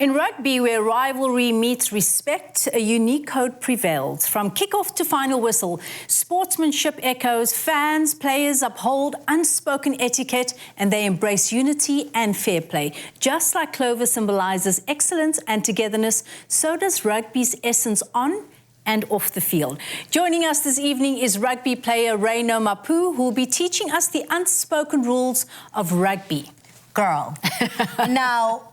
In rugby, where rivalry meets respect, a unique code prevails. From kick-off to final whistle, sportsmanship echoes, fans, players uphold unspoken etiquette, and they embrace unity and fair play. Just like Clover symbolises excellence and togetherness, so does rugby's essence on and off the field. Joining us this evening is rugby player Reno Mapu, who will be teaching us the unspoken rules of rugby. Girl, now,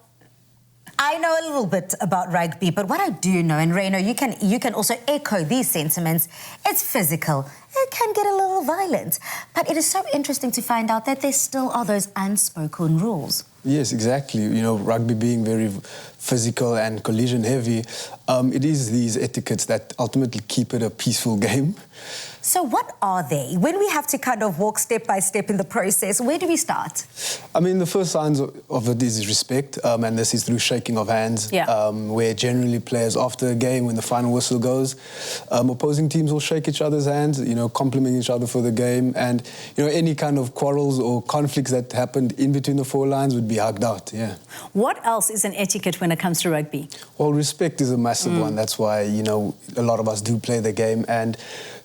I know a little bit about rugby, but what I do know, and Reno, you can also echo these sentiments, it's physical. It can get a little violent. But it is so interesting to find out that there still are those unspoken rules. Yes, exactly. You know, rugby being very physical and collision heavy, it is these etiquettes that ultimately keep it a peaceful game. So what are they? When we have to kind of walk step by step in the process, where do we start? I mean, the first signs of it is respect, and this is through shaking of hands, where generally players after a game, when the final whistle goes, opposing teams will shake each other's hands, you know, compliment each other for the game, and, you know, any kind of quarrels or conflicts that happened in between the four lines would be hugged out, yeah. What else is an etiquette when it comes to rugby? Well, respect is a massive one. That's why, you know, a lot of us do play the game, and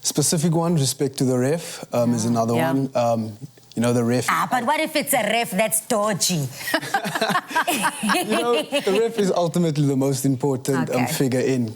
specific one, respect to the ref, is another one. You know, the ref... but what if it's a ref that's dodgy? You know, the ref is ultimately the most important figure in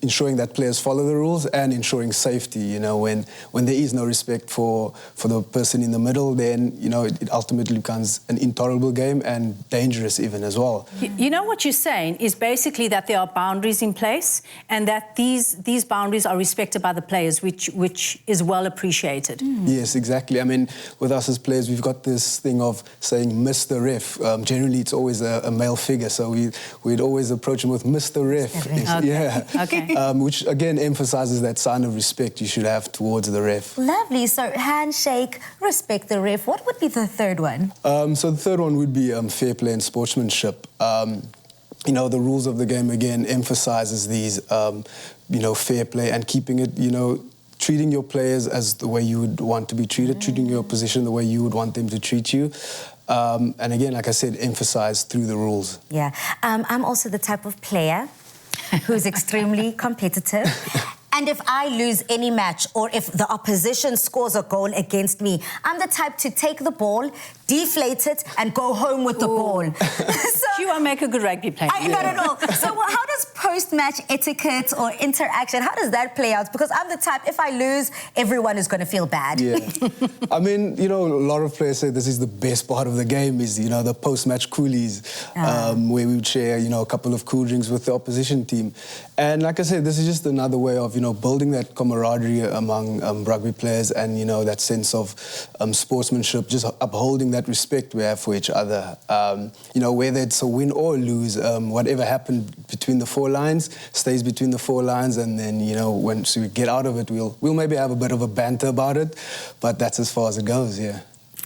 ensuring that players follow the rules and ensuring safety. You know, when there is no respect for the person in the middle, then, you know, it ultimately becomes an intolerable game and dangerous even as well. You know, what you're saying is basically that there are boundaries in place and that these boundaries are respected by the players, which is well appreciated. Yes, exactly. I mean, with us as players, we've got this thing of saying Mr. Ref. Generally, it's always a male figure, so we'd always approach him with Mr. Ref. Which, again, emphasises that sign of respect you should have towards the ref. Lovely. So, handshake, respect the ref. What would be the third one? So the third one would be fair play and sportsmanship. You know, the rules of the game, again, emphasises these, you know, fair play and keeping it, you know, treating your players as the way you would want to be treated, treating your opposition the way you would want them to treat you. And again, like I said, emphasize through the rules. Yeah. I'm also the type of player who's extremely competitive. And if I lose any match or if the opposition scores a goal against me, I'm the type to take the ball, deflate it, and go home with the ball. So, you won't make a good rugby player. Not at all. So how does post-match etiquette or interaction, how does that play out? Because I'm the type, if I lose, everyone is going to feel bad. Yeah. I mean, you know, a lot of players say this is the best part of the game is, you know, the post-match coolies, where we would share, you know, a couple of cool drinks with the opposition team. And like I said, this is just another way of, you know, building that camaraderie among rugby players and, you know, that sense of sportsmanship, just upholding that respect we have for each other. You know, whether it's a win or lose, whatever happened between the four lines stays between the four lines, and then, you know, once we get out of it, we'll maybe have a bit of a banter about it, but that's as far as it goes, yeah.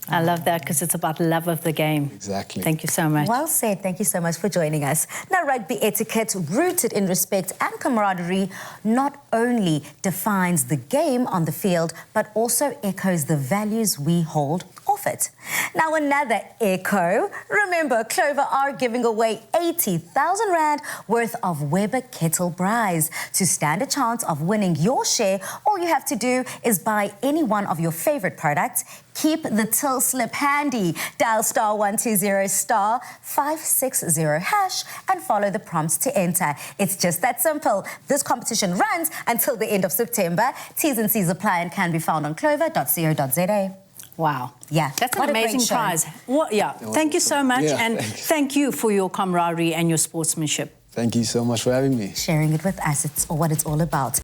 I love that because it's about love of the game. Exactly. Thank you so much. Well said. Thank you so much for joining us. Now, rugby etiquette, rooted in respect and camaraderie, not only defines the game on the field, but also echoes the values we hold off it. Now, another echo. Remember, Clover are giving away 80,000 Rand worth of Weber Kettle Braais. To stand a chance of winning your share, all you have to do is buy any one of your favorite products. Keep the till slip handy. Dial *120 *560# and follow the prompts to enter. It's just that simple. This competition runs until the end of September. T's and C's apply and can be found on clover.co.za. Wow. Yeah. That's an amazing prize. Thank you so much, and thank you for your camaraderie and your sportsmanship. Thank you so much for having me. Sharing it with us, it's what it's all about.